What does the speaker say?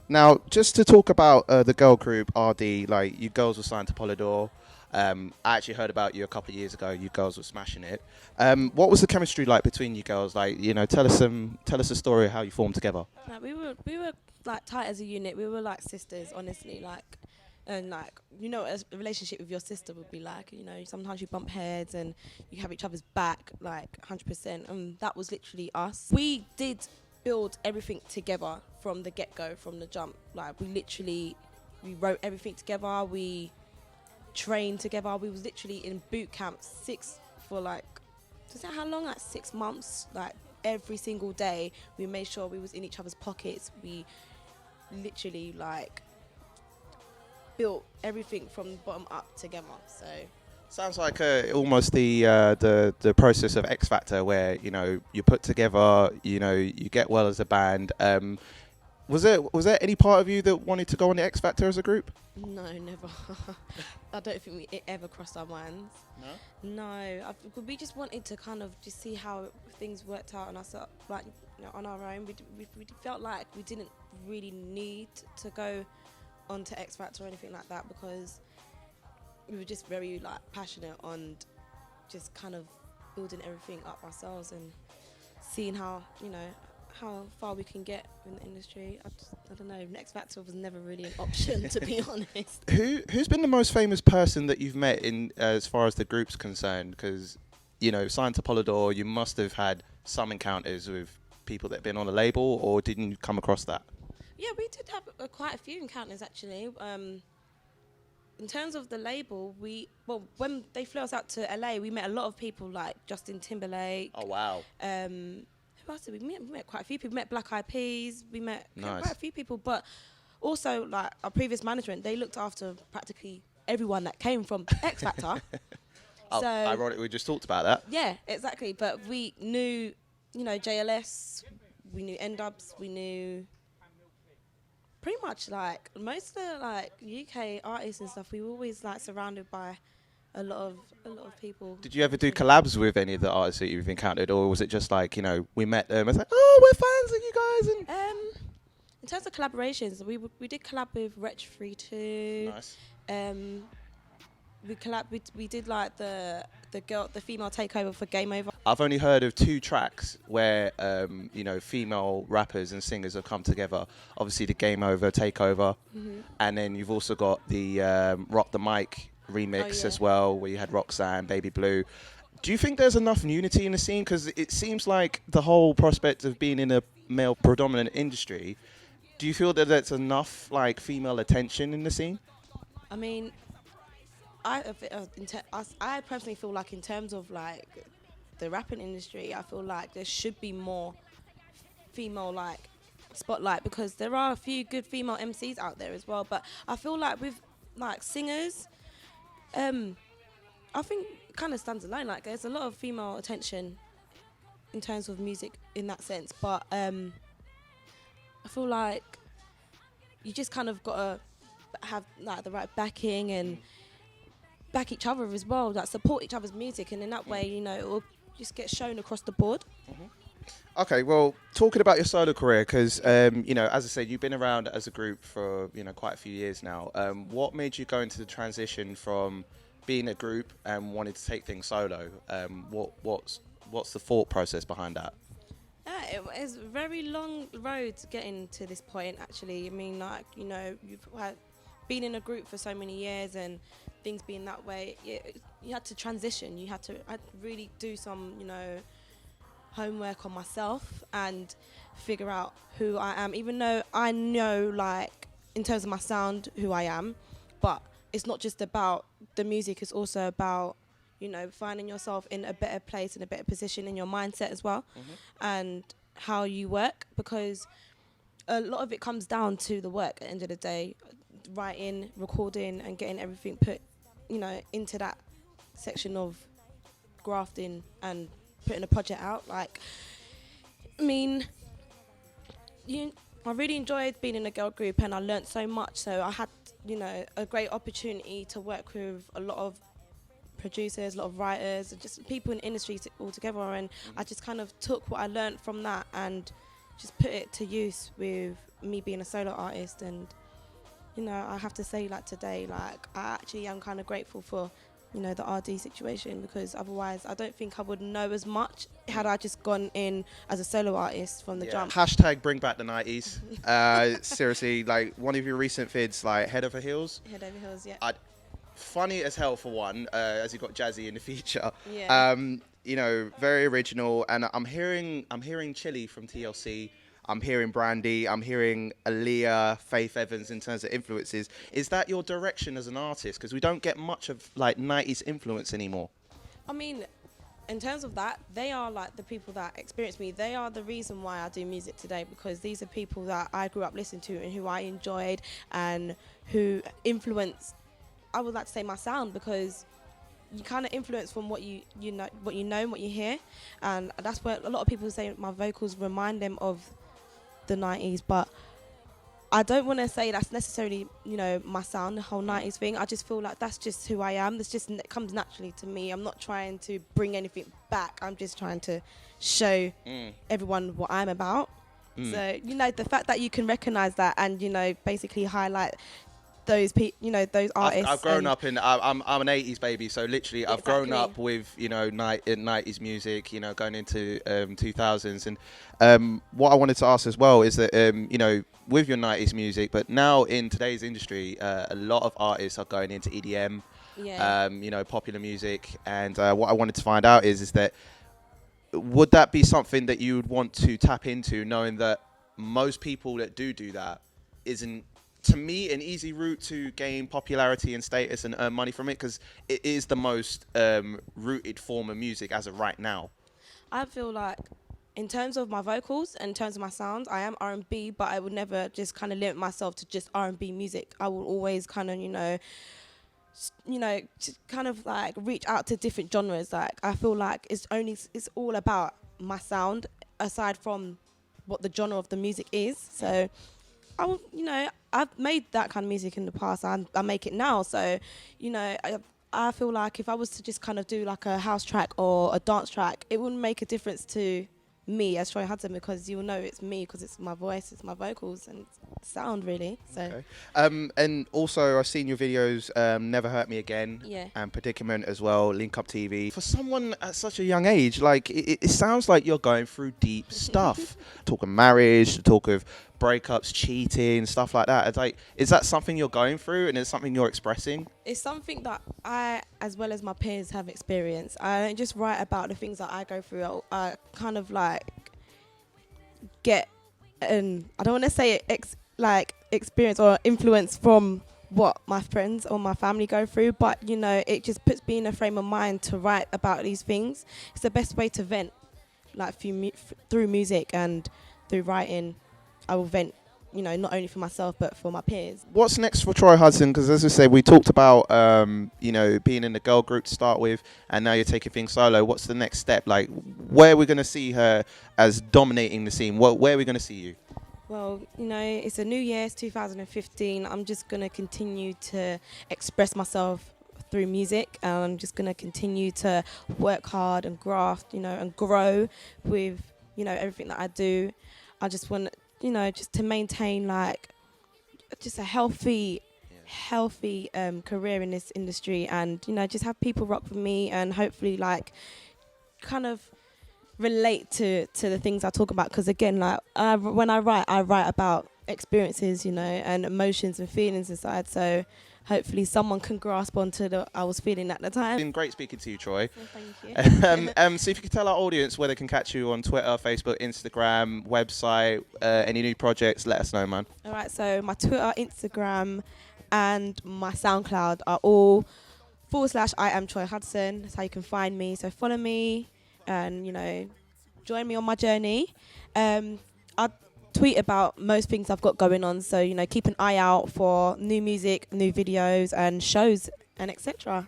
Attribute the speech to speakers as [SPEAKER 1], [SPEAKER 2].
[SPEAKER 1] Now, just to talk about the girl group RD, like you girls were signed to Polydor. I actually heard about you a couple of years ago. You girls were smashing it. What was the chemistry like between you girls? Like, tell us a story of how you formed together.
[SPEAKER 2] Like we were like tight as a unit. We were like sisters, honestly. Like, and like a relationship with your sister would be like. Sometimes you bump heads and you have each other's back, like 100%. And that was literally us. We did build everything together from the get go, from the jump. Like we wrote everything together. We trained together. We was literally in boot camp for like, does that how long? Like 6 months. Like every single day, we made sure we was in each other's pockets. We literally like built everything from the bottom up together. So
[SPEAKER 1] Sounds like almost the process of X Factor, where you put together, you get well as a band. Was there any part of you that wanted to go on the X Factor as a group?
[SPEAKER 2] no, never. I don't think it ever crossed our minds.
[SPEAKER 1] No.
[SPEAKER 2] No, we just wanted to kind of just see how things worked out on us, like on our own. We felt like we didn't really need to go onto X Factor or anything like that, because we were just very like passionate on just kind of building everything up ourselves and seeing how far we can get in the industry. I don't know. X Factor was never really an option, to be honest.
[SPEAKER 1] Who's been the most famous person that you've met in as far as the group's concerned? Because signed to Polydor, you must have had some encounters with people that have been on a label, or didn't you come across that?
[SPEAKER 2] Yeah, we did have quite a few encounters actually. In terms of the label, when they flew us out to LA, we met a lot of people like Justin Timberlake.
[SPEAKER 1] Oh wow!
[SPEAKER 2] Who else did we meet? We met quite a few people. We met Black Eyed Peas. We met
[SPEAKER 1] Nice.
[SPEAKER 2] quite a few people, but also like our previous management, they looked after practically everyone that came from X Factor.
[SPEAKER 1] Oh,
[SPEAKER 2] So
[SPEAKER 1] ironic, we just talked about that.
[SPEAKER 2] yeah, exactly. But we knew, JLS. We knew N-Dubs. We knew pretty much like most of the like UK artists and stuff. We were always like surrounded by a lot of people.
[SPEAKER 1] Did you ever do collabs with any of the artists that you've encountered, or was it just like we met them? It's like, oh, we're fans of you guys.
[SPEAKER 2] In terms of collaborations, we did collab with Wretch 32.
[SPEAKER 1] Nice.
[SPEAKER 2] We did like the female takeover for Game Over.
[SPEAKER 1] I've only heard of 2 tracks where female rappers and singers have come together. Obviously, the Game Over takeover, and then you've also got the Rock the Mic remix as well, where you had Roxanne, Baby Blue. Do you think there's enough unity in the scene? Because it seems like the whole prospect of being in a male predominant industry. Do you feel that there's enough like female attention in the scene?
[SPEAKER 2] I mean, I personally feel like in terms of like the rapping industry, I feel like there should be more female like spotlight, because there are a few good female MCs out there as well. But I feel like with like singers, I think it kind of stands alone. Like there's a lot of female attention in terms of music in that sense, but I feel like you just kind of gotta have like the right backing and back each other as well, like support each other's music, and in that way, it will just get shown across the board.
[SPEAKER 1] Okay, well, talking about your solo career, because as I said, you've been around as a group for quite a few years now. What made you go into the transition from being a group and wanting to take things solo? What's the thought process behind that?
[SPEAKER 2] It was a very long road getting to this point, actually. I mean, like, you've been in a group for so many years and things being that way, you had to transition. I'd really do some, homework on myself and figure out who I am, even though I know, like, in terms of my sound, who I am. But it's not just about the music, it's also about finding yourself in a better place, in a better position in your mindset as well, and how you work, because a lot of it comes down to the work at the end of the day, writing, recording, and getting everything put, into that section of grafting and putting a project out. Like, I mean, I really enjoyed being in a girl group and I learnt so much. So I had, a great opportunity to work with a lot of producers, a lot of writers, just people in the industry all together, and I just kind of took what I learnt from that and just put it to use with me being a solo artist. And you know, I have to say, like today, like I actually am kind of grateful for, you know, the RD situation, because otherwise I don't think I would know as much had I just gone in as a solo artist from the jump.
[SPEAKER 1] Hashtag bring back the 90s. Seriously, like one of your recent vids, like Head Over Heels.
[SPEAKER 2] Head Over Heels, yeah.
[SPEAKER 1] Funny as hell for one, as you got Jazzy in the feature.
[SPEAKER 2] Yeah.
[SPEAKER 1] You know, very original, and I'm hearing Chili from TLC. I'm hearing Brandy. I'm hearing Aaliyah, Faith Evans in terms of influences. Is that your direction as an artist? Because we don't get much of like 90s influence anymore.
[SPEAKER 2] I mean, in terms of that, they are like the people that experienced me. They are the reason why I do music today, because these are people that I grew up listening to and who I enjoyed and who influenced, I would like to say, my sound, because you kind of influence from what you know and what you hear. And that's where a lot of people say my vocals remind them of the 90s, but I don't want to say that's necessarily, you know, my sound, the whole 90s thing. I just feel like that's just who I am. This just comes naturally to me. I'm not trying to bring anything back. I'm just trying to show everyone what I'm about. So, you know, the fact that you can recognize that and, you know, basically highlight those those artists.
[SPEAKER 1] I've grown up in. I'm an 80s baby, so literally I've grown up with, you know, 90s music. You know, going into 2000s, and what I wanted to ask as well is that you know, with your 90s music, but now in today's industry, a lot of artists are going into EDM.
[SPEAKER 2] Yeah.
[SPEAKER 1] You know, popular music, and what I wanted to find out is that would that be something that you would want to tap into, knowing that most people that do that isn't, to me, an easy route to gain popularity and status and earn money from it, because it is the most rooted form of music as of right now.
[SPEAKER 2] I feel like in terms of my vocals and in terms of my sound, I am R&B, but I would never just kind of limit myself to just R&B music. I will always kind of, you know, just kind of like reach out to different genres. Like I feel like it's all about my sound aside from what the genre of the music is. So I will, you know, I've made that kind of music in the past. I make it now. So, you know, I feel like if I was to just kind of do like a house track or a dance track, it wouldn't make a difference to me as Troy Hudson, because you'll know it's me, because it's my voice, it's my vocals and sound, really. So.
[SPEAKER 1] Okay. And also I've seen your videos, Never Hurt Me Again, and Predicament as well, Link Up TV. For someone at such a young age, like it sounds like you're going through deep stuff. Talk of marriage, talk of breakups, cheating, stuff like that. It's like, is that something you're going through and it's something you're expressing?
[SPEAKER 2] It's something that I, as well as my peers, have experienced. I don't just write about the things that I go through. I kind of like get, I don't want to say experience or influence from what my friends or my family go through, but you know, it just puts me in a frame of mind to write about these things. It's the best way to vent, like through music and through writing. I will vent, you know, not only for myself but for my peers.
[SPEAKER 1] What's next for Troy Hudson? Because as I said, we talked about you know, being in the girl group to start with, and now you're taking things solo. What's the next step? Like, where are we going to see her as dominating the scene? Where are we going to see you?
[SPEAKER 2] Well, you know, it's a new year, it's 2015. I'm just going to continue to express myself through music, and I'm just going to continue to work hard and graft, you know, and grow with, you know, everything that I do. I just want, you know, just to maintain like just a healthy career in this industry, and you know, just have people rock with me and hopefully like kind of relate to the things I talk about, because again, like when I write about experiences, you know, and emotions and feelings inside, so hopefully someone can grasp onto the I was feeling at the time.
[SPEAKER 1] It's been great speaking to you, Troy.
[SPEAKER 2] Well, thank you.
[SPEAKER 1] So if you could tell our audience where they can catch you on Twitter, Facebook, Instagram, website, any new projects, let us know, man.
[SPEAKER 2] All right, so my Twitter, Instagram and my SoundCloud are all /I am Troy Hudson. That's how you can find me. So follow me and, you know, join me on my journey. I tweet about most things I've got going on, so you know, keep an eye out for new music, new videos and shows and etc.